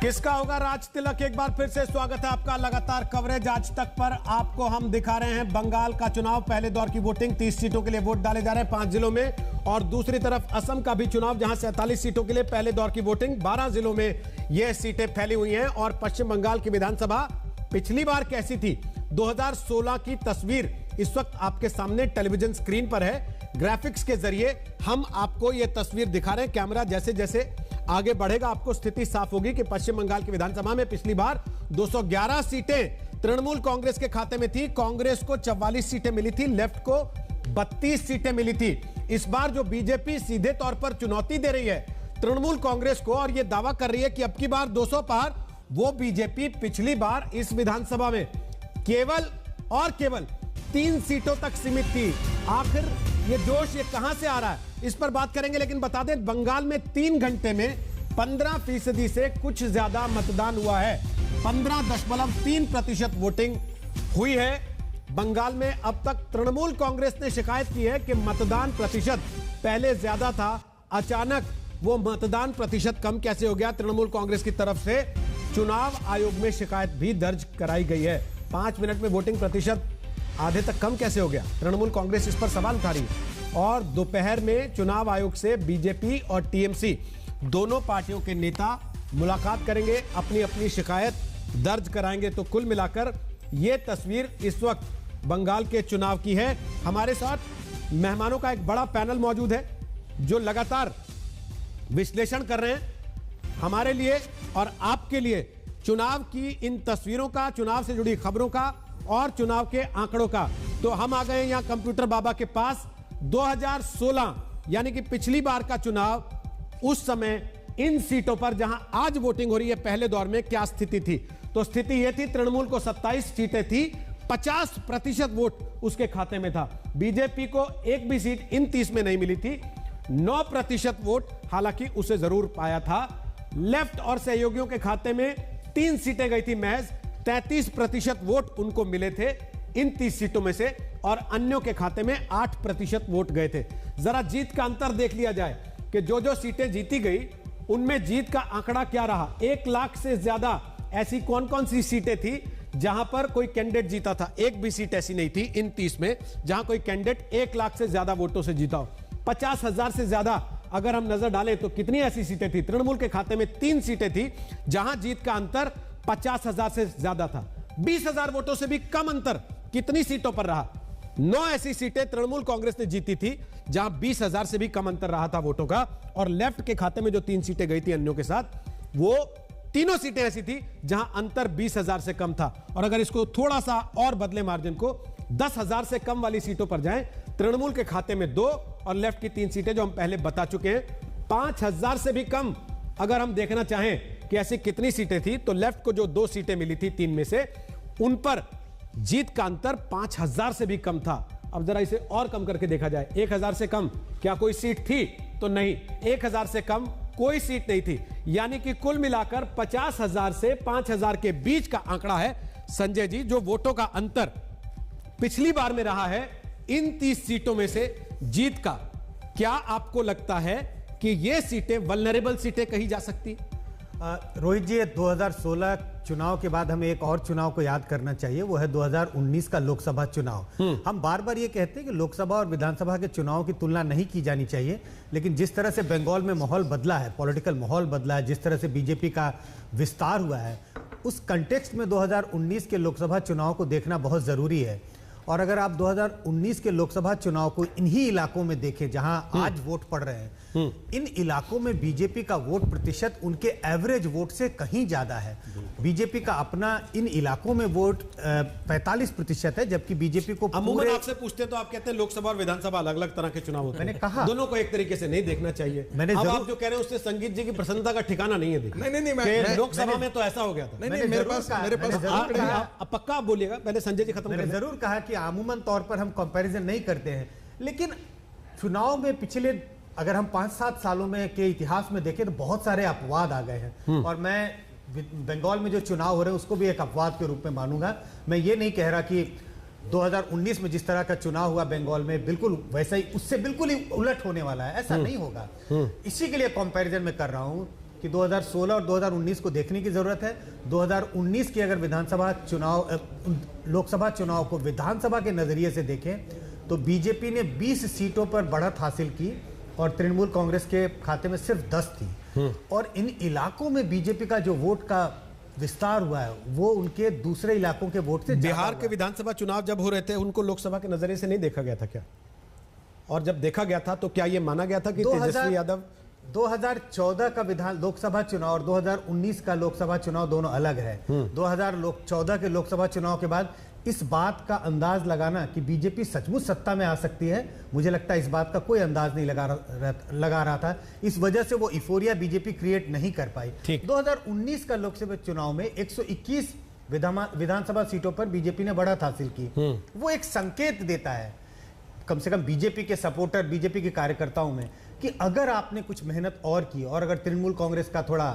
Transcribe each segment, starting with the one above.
किसका होगा राज तिलक? एक बार फिर से स्वागत है आपका लगातार कवरेज आज तक पर। आपको हम दिखा रहे हैं बंगाल का चुनाव, पहले दौर की वोटिंग, 30 सीटों के लिए वोट डाले जा रहे हैं 5 जिलों में, और दूसरी तरफ असम का भी चुनाव जहां 47 सीटों के लिए पहले दौर की वोटिंग, 12 जिलों में यह सीटें फैली हुई हैं। और पश्चिम बंगाल की विधानसभा पिछली बार कैसी थी, 2016 की तस्वीर इस वक्त आपके सामने टेलीविजन स्क्रीन पर है। ग्राफिक्स के जरिए हम आपको यह तस्वीर दिखा रहे हैं। कैमरा जैसे जैसे आगे बढ़ेगा आपको स्थिति साफ होगी कि पश्चिम बंगाल की विधानसभा में पिछली बार 211 सीटें तृणमूल कांग्रेस के खाते में थी। कांग्रेस को 44 सीटें मिली थी, लेफ्ट को 32 सीटें मिली थी। इस बार जो बीजेपी सीधे तौर पर चुनौती दे रही है तृणमूल कांग्रेस को और यह दावा कर रही है कि अब की बार 200 पार, वो बीजेपी पिछली बार इस विधानसभा में केवल और केवल 3 सीटों तक सीमित थी। आखिर ये जोश ये कहां से आ रहा है, इस पर बात करेंगे। लेकिन बता दें, बंगाल में 3 घंटे में 15% से कुछ ज्यादा मतदान हुआ है। 15.3% वोटिंग हुई है बंगाल में। अब तक तृणमूल कांग्रेस ने शिकायत की है कि मतदान प्रतिशत पहले ज्यादा था, अचानक वो मतदान प्रतिशत कम कैसे हो गया। तृणमूल कांग्रेस की तरफ से चुनाव आयोग में शिकायत भी दर्ज कराई गई है। 5 मिनट में वोटिंग प्रतिशत आधे तक कम कैसे हो गया, तृणमूल कांग्रेस इस पर सवाल उठा रही है। और दोपहर में चुनाव आयोग से बीजेपी और टीएमसी दोनों पार्टियों के नेता मुलाकात करेंगे, अपनी अपनी शिकायत दर्ज कराएंगे। तो कुल मिलाकर यह तस्वीर इस वक्त बंगाल के चुनाव की है। हमारे साथ मेहमानों का एक बड़ा पैनल मौजूद है जो लगातार विश्लेषण कर रहे हैं हमारे लिए और आपके लिए चुनाव की इन तस्वीरों का, चुनाव से जुड़ी खबरों का और चुनाव के आंकड़ों का। तो हम आ गए यहां कंप्यूटर बाबा के पास। 2016 यानी कि पिछली बार का चुनाव, उस समय इन सीटों पर जहां आज वोटिंग हो रही है पहले दौर में क्या स्थिति थी? तो स्थिति यह थी, तृणमूल को 27 सीटें थी, 50% वोट उसके खाते में था। बीजेपी को एक भी सीट इन 30 में नहीं मिली थी। 9% वोट हालांकि उसे जरूर पाया था। लेफ्ट और सहयोगियों के खाते में 3 सीटें गई थी महज, 33% वोट उनको मिले थे इन 30 सीटों में से, और अन्यों के खाते में 8% वोट गए थे। जरा जीत का अंतर देख लिया जाए कि जो जो सीटें जीती गई उनमें जीत का आंकड़ा क्या रहा। 1 लाख से ज्यादा ऐसी कौन कौन सी सीटें थी जहां पर कोई कैंडिडेट जीता था? एक भी सीट ऐसी नहीं थी इन 30 में जहां कोई कैंडिडेट 1 लाख से ज्यादा वोटों से जीता हो। 50,000 से ज्यादा अगर हम नजर डालें तो कितनी ऐसी सीटें थी? तृणमूल के खाते में 3 सीटें थी जहां जीत का अंतर 50,000 से ज्यादा था। 20,000 वोटों से भी कम अंतर कितनी सीटों पर रहा? 9 ऐसी सीटें तृणमूल कांग्रेस ने जीती थी जहां 20,000 से भी कम अंतर रहा था वोटों का। और लेफ्ट के खाते में जो 3 सीटें गई थी अन्यों के साथ, वो तीनों सीटें ऐसी थी जहां अंतर 20,000 से कम था। और अगर इसको थोड़ा सा और बदले मार्जिन को, 10,000 से कम वाली सीटों पर जाएं, तृणमूल के खाते में 2 और लेफ्ट की 3 सीटें जो हम पहले बता चुके हैं। 5,000 से भी कम अगर हम देखना चाहें कि ऐसी कितनी सीटें थी, तो लेफ्ट को जो 2 सीटें मिली थी 3 में से, उन पर जीत का अंतर 5,000 से भी कम था। अब जरा इसे और कम करके देखा जाए, 1,000 से कम क्या कोई सीट थी? तो नहीं, 1,000 से कम कोई सीट नहीं थी। यानी कि कुल मिलाकर 50,000 से 5,000 के बीच का आंकड़ा है संजय जी, जो वोटों का अंतर पिछली बार में रहा है इन 30 सीटों में से जीत का। क्या आपको लगता है कि ये सीटें वल्नरेबल सीटें कही जा सकती? रोहित जी, 2016 चुनाव के बाद हमें एक और चुनाव को याद करना चाहिए, वो है 2019 का लोकसभा चुनाव। हम बार बार ये कहते हैं कि लोकसभा और विधानसभा के चुनाव की तुलना नहीं की जानी चाहिए, लेकिन जिस तरह से बंगाल में माहौल बदला है, पॉलिटिकल माहौल बदला है, जिस तरह से बीजेपी का विस्तार हुआ है, उस कंटेक्स्ट में 2019 के लोकसभा चुनाव को देखना बहुत जरूरी है। और अगर आप 2019 के लोकसभा चुनाव को इन्हीं इलाकों में देखें जहां आज वोट पड़ रहे हैं, इन इलाकों में बीजेपी का वोट प्रतिशत उनके एवरेज वोट से कहीं ज्यादा है। बीजेपी का अपना इन इलाकों में वोट 45% है, जबकि बीजेपी को अमूमन आपसे पूछते तो आप कहते हैं लोकसभा और विधानसभा अलग अलग तरह के चुनाव होते हैं। मैंने कहा दोनों को एक तरीके से नहीं देखना चाहिए। मैंने अब आप जो कह रहे हैं उससे संगीत जी की प्रसन्नता का ठिकाना नहीं है। नहीं, लोकसभा में तो ऐसा हो गया था। मेरे पास पक्का आप बोलिएगा, पहले संजय जी खत्म। मैंने जरूर कहा कि अमूमन तौर पर हम कंपैरिजन नहीं करते हैं, लेकिन चुनाव में पिछले अगर हम 5-7 सालों में के इतिहास में देखें तो बहुत सारे अपवाद आ गए हैं। और मैं बंगाल में जो चुनाव हो रहे हैं उसको भी एक अपवाद के रूप में मानूंगा। मैं ये नहीं कह रहा कि 2019 में जिस तरह का चुनाव हुआ बंगाल में बिल्कुल वैसा ही, उससे बिल्कुल ही उलट होने वाला है, ऐसा नहीं होगा। इसी के लिए कंपैरिजन में कर रहा हूं। कि 2016 और 2019 को देखने की जरूरत है। 2019 की अगर विधानसभा चुनाव लोकसभा चुनाव को विधानसभा के नजरिए से देखें तो बीजेपी ने 20 सीटों पर बढ़त हासिल की और तृणमूल कांग्रेस के खाते में सिर्फ 10 थी। और इन इलाकों में बीजेपी का जो वोट का विस्तार हुआ है वो उनके दूसरे इलाकों के वोट से बिहार के विधानसभा चुनाव जब हो रहे थे उनको लोकसभा के नजरिए से नहीं देखा गया था क्या? और जब देखा गया था तो क्या ये माना गया था कि तेजस्वी यादव 2014 का लोकसभा चुनाव और 2019 का लोकसभा चुनाव दोनों अलग है। 2014 के लोकसभा चुनाव के बाद इस बात का अंदाज लगाना कि बीजेपी सचमुच सत्ता में आ सकती है, मुझे लगता है इस बात का कोई अंदाज नहीं लगा रहा था। इस वजह से वो इफोरिया बीजेपी क्रिएट नहीं कर पाई। 2019 का लोकसभा चुनाव में 121 विधानसभा सीटों पर बीजेपी ने बढ़त हासिल की। वो एक संकेत देता है कम से कम बीजेपी के सपोर्टर, बीजेपी के कार्यकर्ताओं में, कि अगर आपने कुछ मेहनत और की और अगर तृणमूल कांग्रेस का थोड़ा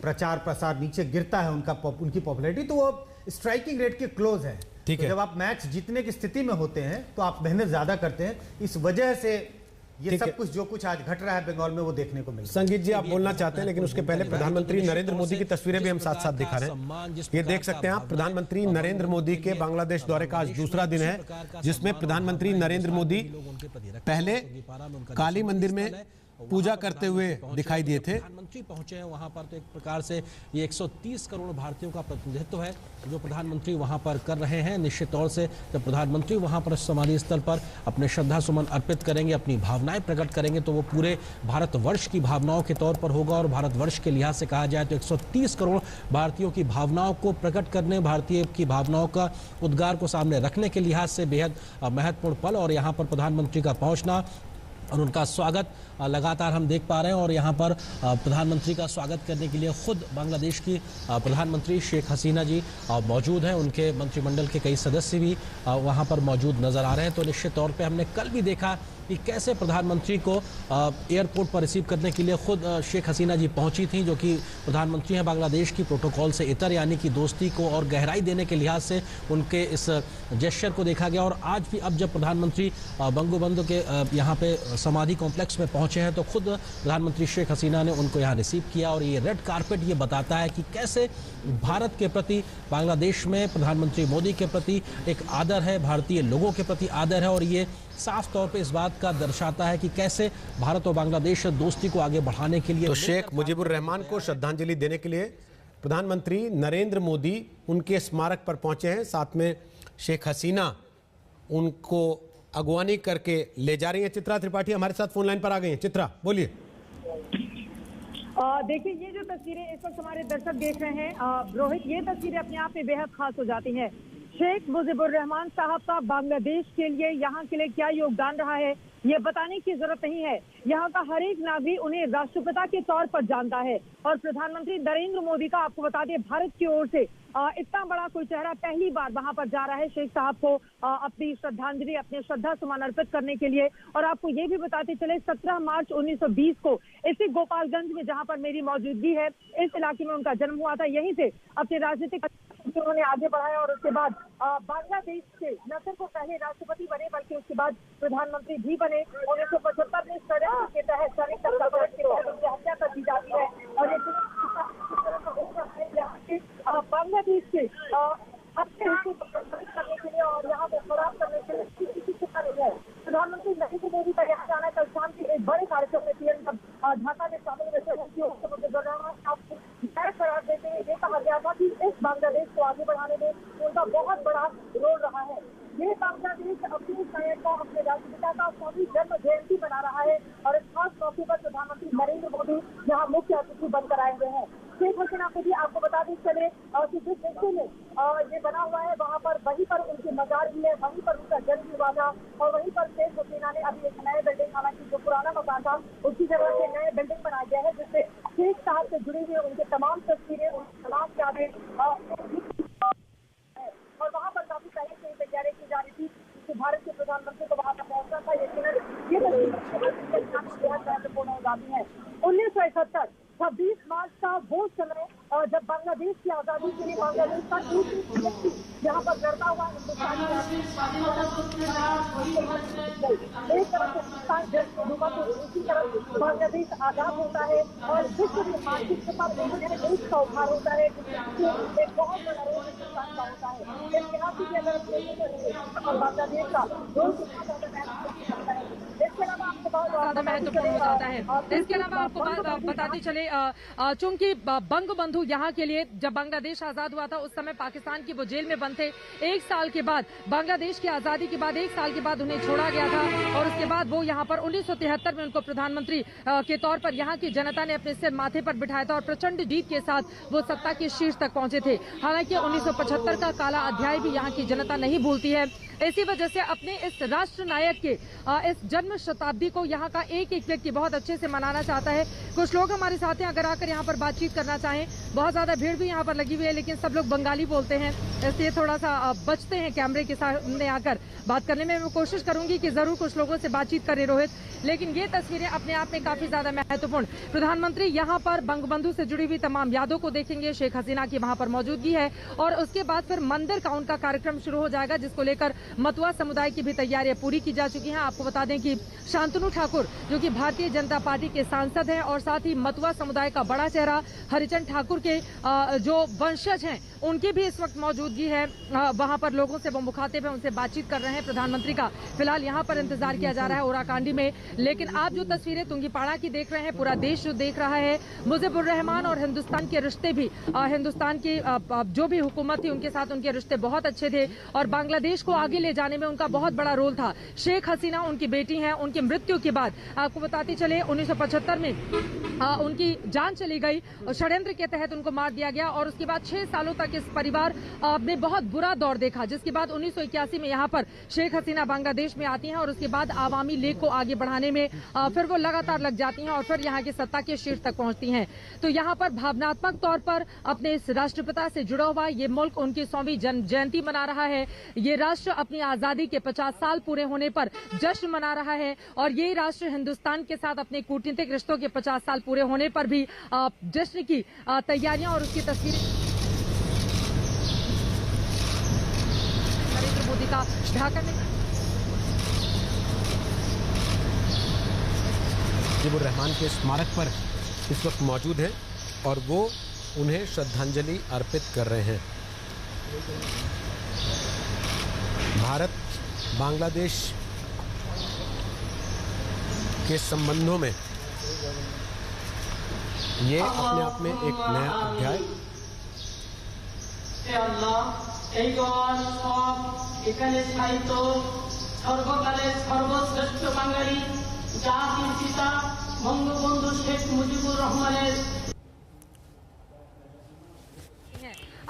प्रचार प्रसार नीचे गिरता है उनकी पॉपुलैरिटी, तो वो स्ट्राइकिंग रेट के क्लोज है। ठीक है। जब आप मैच जीतने की स्थिति में होते हैं तो आप मेहनत ज्यादा करते हैं। इस वजह से ये सब कुछ जो कुछ आज घट रहा है बंगाल में वो देखने को मिलता है। संगीत जी आप बोलना चाहते हैं, लेकिन उसके पहले प्रधानमंत्री नरेंद्र मोदी की तस्वीरें भी हम साथ साथ दिखा रहे हैं। ये देख सकते हैं आप, प्रधानमंत्री नरेंद्र मोदी के बांग्लादेश दौरे का आज दूसरा दिन है, जिसमें प्रधानमंत्री नरेंद्र मोदी पहले काली मंदिर में पूजा करते हुए दिखाई दिए थे। प्रधानमंत्री पहुंचे हैं वहां पर, तो एक प्रकार से ये 130 करोड़ भारतीयों का प्रतिनिधित्व है जो प्रधानमंत्री वहां पर कर रहे हैं। निश्चित तौर से जब प्रधानमंत्री वहां पर समाधि स्थल पर अपने श्रद्धा सुमन अर्पित करेंगे, अपनी भावनाएं प्रकट करेंगे, तो वो पूरे भारतवर्ष की भावनाओं के तौर पर होगा। और भारतवर्ष के लिहाज से कहा जाए तो 130 करोड़ भारतीयों की भावनाओं को प्रकट करने, भारतीय की भावनाओं का उद्गार को सामने रखने के लिहाज से बेहद महत्वपूर्ण पल। और यहाँ पर प्रधानमंत्री का पहुंचना और उनका स्वागत लगातार हम देख पा रहे हैं। और यहाँ पर प्रधानमंत्री का स्वागत करने के लिए खुद बांग्लादेश की प्रधानमंत्री शेख हसीना जी मौजूद हैं। उनके मंत्रिमंडल के कई सदस्य भी वहाँ पर मौजूद नजर आ रहे हैं। तो निश्चित तौर पे हमने कल भी देखा कि कैसे प्रधानमंत्री को एयरपोर्ट पर रिसीव करने के लिए खुद शेख हसीना जी पहुंची थी, जो कि प्रधानमंत्री हैं बांग्लादेश की, प्रोटोकॉल से इतर, यानी कि दोस्ती को और गहराई देने के लिहाज से उनके इस जेस्चर को देखा गया। और आज भी अब जब प्रधानमंत्री बंगबंधु के यहाँ पे समाधि कॉम्प्लेक्स में पहुंचे हैं तो खुद प्रधानमंत्री शेख हसीना ने उनको यहाँ रिसीव किया। और ये रेड कारपेट ये बताता है कि कैसे भारत के प्रति, बांग्लादेश में प्रधानमंत्री मोदी के प्रति एक आदर है, भारतीय लोगों के प्रति आदर है। और ये साफ तौर पे इस बात का दर्शाता है कि कैसे भारत और बांग्लादेश दोस्ती को आगे बढ़ाने के लिए, तो शेख मुजीबुर रहमान को श्रद्धांजलि देने के लिए प्रधानमंत्री नरेंद्र मोदी उनके स्मारक पर पहुंचे हैं। साथ में शेख हसीना उनको अगवानी करके ले जा रही हैं। चित्रा त्रिपाठी हमारे साथ फोन लाइन पर आ गई हैं। चित्रा बोलिए। देखिए, ये जो तस्वीरें इस वक्त हमारे दर्शक देख रहे हैं रोहित, ये तस्वीरें अपने आप में बेहद खास हो जाती हैं। शेख मुजीबुर रहमान साहब का बांग्लादेश के लिए, यहाँ के लिए क्या योगदान रहा है ये बताने की जरूरत नहीं है। यहाँ का हर एक नागरिक उन्हें राष्ट्रपिता के तौर पर जानता है। और प्रधानमंत्री नरेंद्र मोदी का, आपको बता दें, भारत की ओर से इतना बड़ा कोई चेहरा पहली बार वहां पर जा रहा है शेख साहब को अपनी श्रद्धांजलि, अपने श्रद्धा सुमन अर्पित करने के लिए। और आपको ये भी बताते चले, 17 मार्च 1920 को इसी गोपालगंज में, जहां पर मेरी मौजूदगी है, इस इलाके में उनका जन्म हुआ था। यहीं से अपने राजनीतिक उन्होंने आगे बढ़ाया और उसके बाद बांग्लादेश से न सिर्फ वो पहले राष्ट्रपति बने बल्कि उसके बाद प्रधानमंत्री भी बने। 1975 में षड्यंत्र के तहत, सैनिक तत्वाधान के तहत उनकी हत्या कर दी जाती है। और बांग्लादेश के अपने हिस्से करने के लिए और यहाँ को खराब करने के लिए है प्रधानमंत्री नरेंद्र मोदी का यहाँ जाना कल शाम के एक बड़े कार्यक्रम में पीएम ढाका में शामिल करार देते हुए ये कहा गया था कि इस बांग्लादेश को आगे बढ़ाने में उनका बहुत बड़ा रोल रहा है। ये बांग्लादेश अपनी नायक का, अपने राष्ट्रपिता का 100वीं जन्म जयंती मना रहा है और इस खास मौके पर प्रधानमंत्री नरेंद्र मोदी यहाँ मुख्य अतिथि बनकर आए हुए हैं। शेख हसीना को भी आपको बता दें चले कि जिस हिस्से में ये बना हुआ है वहाँ पर, वहीं पर उनकी मजार भी है, वहीं पर उनका जन्म हुआ था। और वहीं पर शेख हसीना ने अभी एक नए बिल्डिंग, हालांकि जो पुराना मकान था उसकी जगह से नए बिल्डिंग बनाया गया है, जिससे शेख साहब से जुड़ी हुई उनके तमाम तस्वीरें, उनकी तमाम यादें, और वहाँ पर काफी पहले से तैयारी की जा रही थी कि भारत के प्रधानमंत्री को वहाँ पर पहुंचना था। ये महत्वपूर्ण हो जाती है। 1971 26 मार्च का वो समय जब बांग्लादेश की आजादी के लिए बांग्लादेश का एक व्यक्ति यहाँ पर लड़ता हुआ हिंदुस्तानी एक तरफ हिंदुस्तान जश्न हुआ तो दूसरी तरफ बांग्लादेश आजाद होता है और विश्व के मानचित्र पर एक का उभार होता है जिसमें एक बहुत बड़ा रोल हिंदुस्तान का होता है। इस लिहाज से अगर हम देखें और बांग्लादेश का रोल कितना ज्यादा है। इसके अलावा आपको ज्यादा महत्वपूर्ण हो जाता है। इसके अलावा आपको बताते चले चूंकि बंगबंधु यहाँ के लिए जब बांग्लादेश आजाद हुआ था उस समय पाकिस्तान की वो जेल में बंद थे। एक साल के बाद बांग्लादेश की आजादी के बाद 1 साल के बाद उन्हें छोड़ा गया था और उसके बाद वो यहाँ पर 1973 में उनको प्रधानमंत्री के तौर पर यहाँ की जनता ने अपने सिर माथे पर बिठाया था और प्रचंड जीत के साथ वो सत्ता के शीर्ष तक पहुंचे थे। हालांकि 1975 का काला अध्याय भी यहाँ की जनता नहीं भूलती है। इसी वजह से अपने इस राष्ट्र नायक के इस जन्म शताब्दी को यहाँ का एक एक व्यक्ति बहुत अच्छे से मनाना चाहता है। कुछ लोग हमारे साथ हैं, अगर आकर यहाँ पर बातचीत करना चाहें। बहुत ज्यादा भीड़ भी यहाँ पर लगी हुई है लेकिन सब लोग बंगाली बोलते हैं इसलिए थोड़ा सा बचते हैं कैमरे के सामने आकर बात करने में। मैं कोशिश करूंगी कि जरूर कुछ लोगों से बातचीत करें रोहित, लेकिन ये तस्वीरें अपने आप में काफी ज्यादा महत्वपूर्ण। प्रधानमंत्री यहाँ पर बंगबंधु से जुड़ी हुई तमाम यादों को देखेंगे। शेख हसीना की वहाँ पर मौजूदगी है और उसके बाद फिर मंदिर का उनका कार्यक्रम शुरू हो जाएगा जिसको लेकर मतुआ समुदाय की भी तैयारियां पूरी की जा चुकी हैं। आपको बता दें कि शांतनु ठाकुर जो कि भारतीय जनता पार्टी के सांसद हैं और साथ ही मतुआ समुदाय का बड़ा चेहरा हरिचंद ठाकुर के जो वंशज हैं उनकी भी इस वक्त मौजूदगी है। वहां पर लोगों से वो मुखातिब है, उनसे बातचीत कर रहे हैं। प्रधानमंत्री का फिलहाल यहाँ पर इंतजार किया जा रहा है ओराकांडी में। लेकिन आप जो तस्वीरें तुंगीपाड़ा की देख रहे हैं, पूरा देश जो देख रहा है, मुजीबुर रहमान और हिंदुस्तान के रिश्ते भी, हिंदुस्तान की जो भी हुकूमत थी उनके साथ उनके रिश्ते बहुत अच्छे थे और बांग्लादेश को आगे ले जाने में उनका बहुत बड़ा रोल था। शेख हसीना उनकी बेटी हैं। उनकी मृत्यु के बाद आपको बताते चले 1975 में उनकी जान चली गई और षड्यंत्र के तहत उनको मार दिया गया और उसके बाद 6 सालों तक इस परिवार ने बहुत बुरा दौर देखा, जिसके बाद 1981 में यहाँ पर शेख हसीना बांग्लादेश में आती हैं और उसके बाद आवामी लीग को आगे बढ़ाने में फिर वो लगातार लग जाती हैं और फिर यहाँ की सत्ता के शीर्ष तक पहुंचती हैं। तो यहाँ पर भावनात्मक तौर पर अपने इस राष्ट्रपिता से जुड़ा हुआ ये मुल्क उनकी 100वीं जन्म जयंती मना रहा है। ये राष्ट्र अपनी आजादी के 50 साल पूरे होने पर जश्न मना रहा है और ये राष्ट्र हिंदुस्तान के साथ अपने कूटनीतिक रिश्तों के 50 साल पूरे होने पर भी जश्न की तैयारियां और उसकी तस्वीरें नरेंद्र मोदी का ढाका में मुजीबुर रहमान के स्मारक पर इस वक्त मौजूद हैं और वो उन्हें श्रद्धांजलि अर्पित कर रहे हैं। भारत बांग्लादेश के संबंधों में ये अपने आप में एक नया अध्याय। এখানে সাহিত্য সর্বকালের সর্বশ্রেষ্ঠ বাঙালি জাতির পিতা বঙ্গবন্ধু শেখ মুজিবুর রহমানের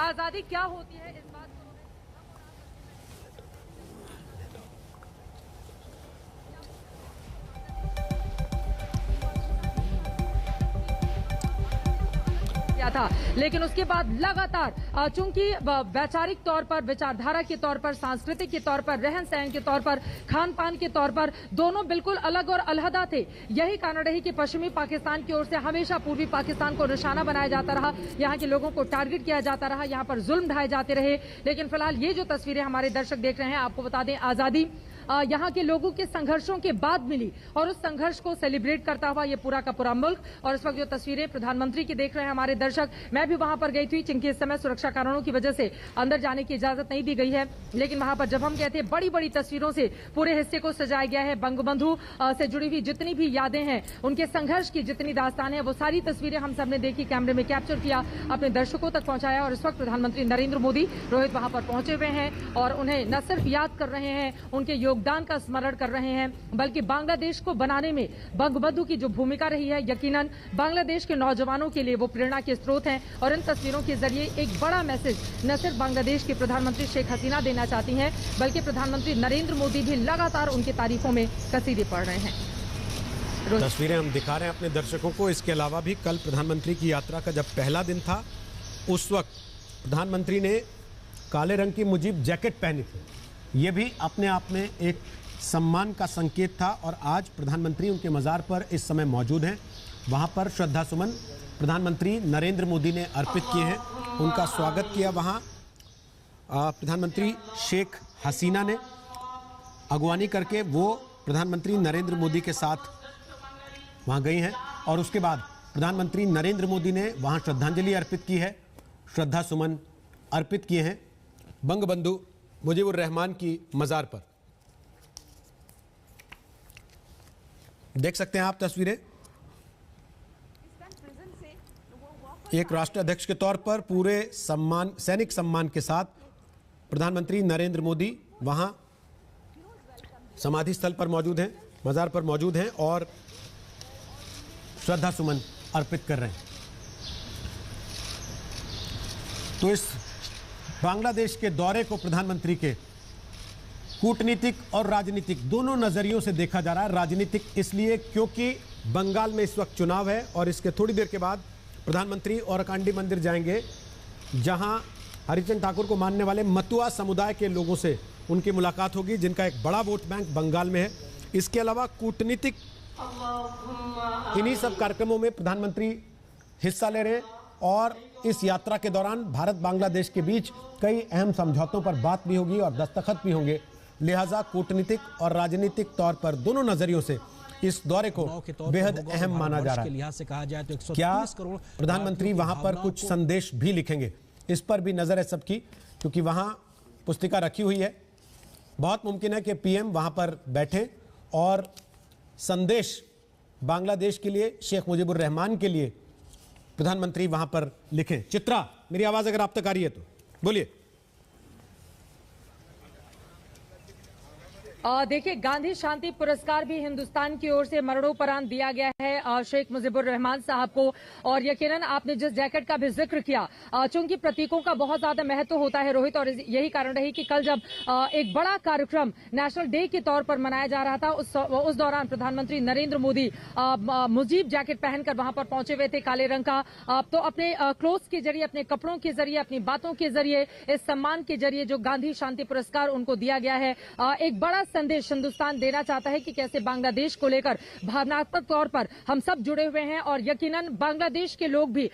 आजादी क्या होती है इस बात को था, लेकिन उसके बाद लगातार चूंकि वैचारिक तौर पर, विचारधारा के तौर पर, सांस्कृतिक के तौर पर, रहन सहन के तौर पर, खान पान के तौर पर दोनों बिल्कुल अलग और अलहदा थे। यही कारण रही कि पश्चिमी पाकिस्तान की ओर से हमेशा पूर्वी पाकिस्तान को निशाना बनाया जाता रहा, यहाँ के लोगों को टारगेट किया जाता रहा, यहाँ पर जुल्म ढाए जाते रहे। लेकिन फिलहाल ये जो तस्वीरें हमारे दर्शक देख रहे हैं, आपको बता दें आजादी यहाँ के लोगों के संघर्षों के बाद मिली और उस संघर्ष को सेलिब्रेट करता हुआ ये पूरा का पूरा मुल्क। और इस वक्त जो तस्वीरें प्रधानमंत्री की देख रहे हैं हमारे दर्शक, मैं भी वहां पर गई थी, क्योंकि इस समय सुरक्षा कारणों की वजह से अंदर जाने की इजाजत नहीं दी गई है। लेकिन वहां पर जब हम गए थे, बड़ी बड़ी तस्वीरों से पूरे हिस्से को सजाया गया है। बंगबंधु से जुड़ी हुई जितनी भी यादें हैं, उनके संघर्ष की जितनी दास्तान है, वो सारी तस्वीरें हम सबने देखी, कैमरे में कैप्चर किया, अपने दर्शकों तक पहुंचाया। और इस वक्त प्रधानमंत्री नरेंद्र मोदी रोहित वहां पर पहुंचे हुए हैं और उन्हें न सिर्फ याद कर रहे हैं, उनके योगदान का स्मरण कर रहे हैं, बल्कि बांग्लादेश को बनाने में बंगबंधु की जो भूमिका रही है, यकीनन बांग्लादेश के नौजवानों के लिए वो प्रेरणा के स्रोत हैं। और इन तस्वीरों के जरिए एक बड़ा मैसेज न सिर्फ बांग्लादेश के प्रधानमंत्री शेख हसीना देना चाहती हैं, बल्कि प्रधानमंत्री नरेंद्र मोदी भी लगातार उनकी तारीफों में कसीदे पढ़ रहे हैं। तस्वीरें हम दिखा रहे हैं अपने दर्शकों को। इसके अलावा भी कल प्रधानमंत्री की यात्रा का जब पहला दिन था, उस वक्त प्रधानमंत्री ने काले रंग की मुजीब जैकेट पहनी थी। ये भी अपने आप में एक सम्मान का संकेत था। और आज प्रधानमंत्री उनके मज़ार पर इस समय मौजूद हैं। वहां पर श्रद्धा सुमन प्रधानमंत्री नरेंद्र मोदी ने अर्पित किए हैं, उनका स्वागत किया वहां। प्रधानमंत्री शेख हसीना ने अगवानी करके वो प्रधानमंत्री नरेंद्र मोदी के साथ वहां गई हैं और उसके बाद प्रधानमंत्री नरेंद्र मोदी ने वहां श्रद्धांजलि अर्पित की है, श्रद्धा सुमन अर्पित किए हैं बंगबंधु मुजीबुर रहमान की मजार पर। देख सकते हैं आप तस्वीरें। एक राष्ट्र अध्यक्ष के तौर पर पूरे सम्मान, सैनिक सम्मान के साथ प्रधानमंत्री नरेंद्र मोदी वहां समाधि स्थल पर मौजूद हैं, मजार पर मौजूद हैं और श्रद्धा सुमन अर्पित कर रहे हैं। तो इस बांग्लादेश के दौरे को प्रधानमंत्री के कूटनीतिक और राजनीतिक दोनों नजरियों से देखा जा रहा है। राजनीतिक इसलिए क्योंकि बंगाल में इस वक्त चुनाव है और इसके थोड़ी देर के बाद प्रधानमंत्री औरकांडी मंदिर जाएंगे, जहां हरिचंद ठाकुर को मानने वाले मतुआ समुदाय के लोगों से उनकी मुलाकात होगी, जिनका एक बड़ा वोट बैंक बंगाल में है। इसके अलावा कूटनीतिक इन्हीं सब कार्यक्रमों में प्रधानमंत्री हिस्सा ले रहे हैं और इस यात्रा के दौरान भारत बांग्लादेश के बीच कई अहम समझौतों पर बात भी होगी और दस्तखत भी होंगे। लिहाजा कूटनीतिक और राजनीतिक तौर पर दोनों नजरियों से इस दौरे को बेहद अहम माना जा रहा है। लिहाज से कहा जाए तो 130 क्या करोड़ प्रधानमंत्री वहां पर कुछ संदेश भी लिखेंगे, इस पर भी नजर है सबकी, क्योंकि वहां पुस्तिका रखी हुई है। बहुत मुमकिन है कि पीएम वहां पर बैठे और संदेश बांग्लादेश के लिए, शेख मुजीबुर रहमान के लिए प्रधानमंत्री वहां पर लिखें। चित्रा, मेरी आवाज अगर आप तक आ रही है तो बोलिए। देखिए, गांधी शांति पुरस्कार भी हिंदुस्तान की ओर से मरणोपरांत दिया गया है शेख मुजीबुर रहमान साहब को। और यकीनन आपने जिस जैकेट का भी जिक्र किया, चूंकि प्रतीकों का बहुत ज्यादा महत्व होता है रोहित, और यही कारण रही कि कल जब एक बड़ा कार्यक्रम नेशनल डे के तौर पर मनाया जा रहा था, उस दौरान प्रधानमंत्री नरेंद्र मोदी मुजीब जैकेट पहनकर वहां पर पहुंचे हुए थे, काले रंग का। तो अपने क्लोथ्स के जरिए, अपने कपड़ों के जरिए, अपनी बातों के जरिए, इस सम्मान के जरिए जो गांधी शांति पुरस्कार उनको दिया गया है, एक बड़ा संदेश हिंदुस्तान देना चाहता है कि कैसे बांग्लादेश को लेकर भावनात्मक तौर पर हम सब जुड़े हुए हैं। और यकीनन बांग्लादेश के लोग भी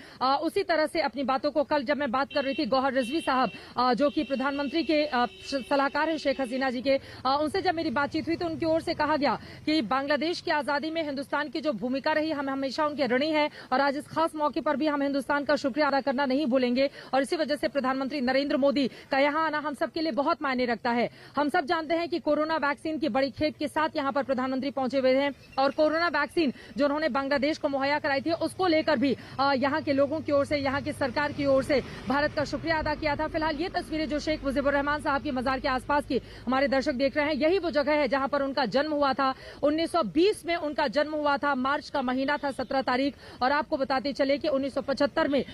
उसी तरह से अपनी बातों को, कल जब मैं बात कर रही थी गौहर रिजवी साहब जो कि प्रधानमंत्री के सलाहकार हैं शेख हसीना जी के, उनसे जब मेरी बातचीत हुई तो उनकी ओर से कहा गया कि बांग्लादेश की आजादी में हिंदुस्तान की जो भूमिका रही, हम हमेशा उनके ऋणी है और आज इस खास मौके पर भी हम हिंदुस्तान का शुक्रिया अदा करना नहीं भूलेंगे। और इसी वजह से प्रधानमंत्री नरेंद्र मोदी का यहाँ आना हम सब के लिए बहुत मायने रखता है। हम सब जानते हैं कि कोरोना वैक्सीन की बड़ी खेप के साथ यहां पर प्रधानमंत्री पहुंचे हुए हैं और कोरोना वैक्सीन जो उन्होंने बांग्लादेश को मुहैया कराई थी, उसको लेकर भी यहां के लोगों की ओर से, यहां की सरकार की ओर से भारत का शुक्रिया अदा किया था। फिलहाल ये तस्वीरें जो शेख मुजीबुर रहमान साहब की मजार के आसपास की हमारे दर्शक देख रहे हैं, यही वो जगह है जहां पर उनका जन्म हुआ था। 1920 में उनका जन्म हुआ था, मार्च का महीना था, 17 तारीख। और आपको बताते चले कि 1975 में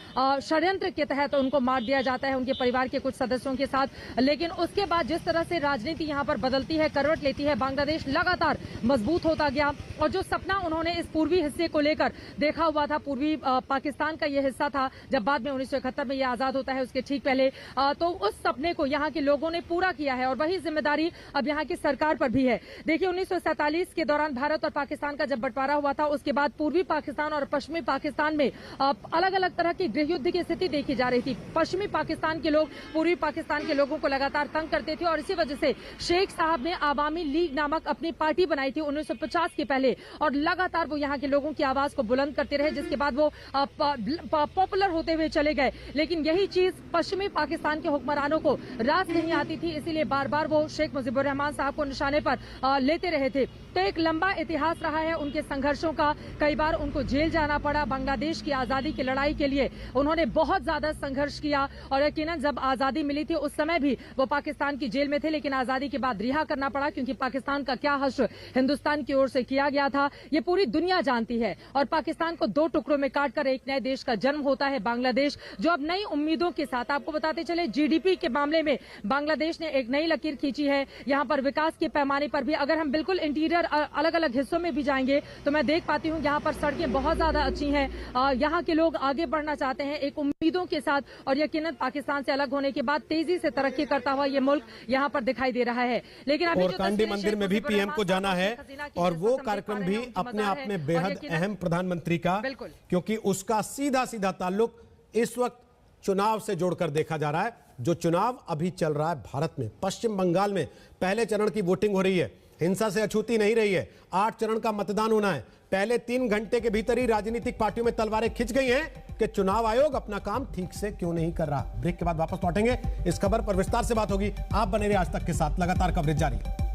षड्यंत्र के तहत उनको मार दिया जाता है उनके परिवार के कुछ सदस्यों के साथ। लेकिन उसके बाद जिस तरह से राजनीति यहां पर बदलती है, करवट लेती है, बांग्लादेश लगातार मजबूत होता गया और जो सपना उन्होंने इस पूर्वी हिस्से को लेकर देखा हुआ था, पूर्वी पाकिस्तान का यह हिस्सा था जब बाद में 1971 में यह आजाद होता है, उसके ठीक पहले, तो उस सपने को यहाँ के लोगों ने पूरा किया है और वही जिम्मेदारी अब यहाँ की सरकार पर भी है। देखिए, 1947 के दौरान भारत और पाकिस्तान का जब बंटवारा हुआ था, उसके बाद पूर्वी पाकिस्तान और पश्चिमी पाकिस्तान में अलग अलग तरह की गृह युद्ध की स्थिति देखी जा रही थी। पश्चिमी पाकिस्तान के लोग पूर्वी पाकिस्तान के लोगों को लगातार तंग करते थे और इसी वजह से शेख साहब ने आवामी लीग नामक अपनी पार्टी बनाई थी 1950 के पहले और लगातार वो यहाँ के लोगों की आवाज को बुलंद करते रहे, जिसके बाद वो पॉपुलर होते हुए चले गए। लेकिन यही चीज पश्चिमी पाकिस्तान के हुक्मरानों को रास नहीं आती थी, इसीलिए बार बार वो शेख मुजीबुर रहमान साहब को निशाने पर लेते रहे थे। तो एक लंबा इतिहास रहा है उनके संघर्षों का, कई बार उनको जेल जाना पड़ा। बांग्लादेश की आजादी की लड़ाई के लिए उन्होंने बहुत ज्यादा संघर्ष किया और यकीनन जब आजादी मिली थी उस समय भी वो पाकिस्तान की जेल में थे, लेकिन आजादी के बाद रिहा करना पड़ा क्योंकि पाकिस्तान का क्या हश्र हिंदुस्तान की ओर से किया गया था ये पूरी दुनिया जानती है। और पाकिस्तान को दो टुकड़ों में काटकर एक नए देश का जन्म होता है बांग्लादेश, जो अब नई उम्मीदों के साथ, आपको बताते चले जीडीपी के मामले में बांग्लादेश ने एक नई लकीर खींची है। यहाँ पर विकास के पैमाने पर भी अगर हम बिल्कुल इंटीरियर अलग अलग हिस्सों में भी जाएंगे तो मैं देख पाती हूँ यहाँ पर सड़कें बहुत ज्यादा अच्छी हैं। यहाँ के लोग आगे बढ़ना चाहते हैं एक उम्मीदों के साथ और यकीनन पाकिस्तान से अलग होने के बाद तेजी से तरक्की करता हुआ ये मुल्क यहाँ पर दिखाई दे रहा है। लेकिन अभी औरकांडी मंदिर में भी पीएम को जाना है और वो कार्यक्रम भी अपने आप में बेहद अहम प्रधानमंत्री का, क्योंकि उसका सीधा सीधा ताल्लुक इस वक्त चुनाव से जोड़कर देखा जा रहा है। जो चुनाव अभी चल रहा है भारत में, पश्चिम बंगाल में पहले चरण की वोटिंग हो रही है, हिंसा से अछूती नहीं रही है, 8 चरण का मतदान होना है। पहले 3 घंटे के भीतर ही राजनीतिक पार्टियों में तलवारें खिंच गई हैं कि चुनाव आयोग अपना काम ठीक से क्यों नहीं कर रहा। ब्रेक के बाद वापस लौटेंगे, इस खबर पर विस्तार से बात होगी। आप बने रहिए आज तक के साथ, लगातार कवरेज जारी।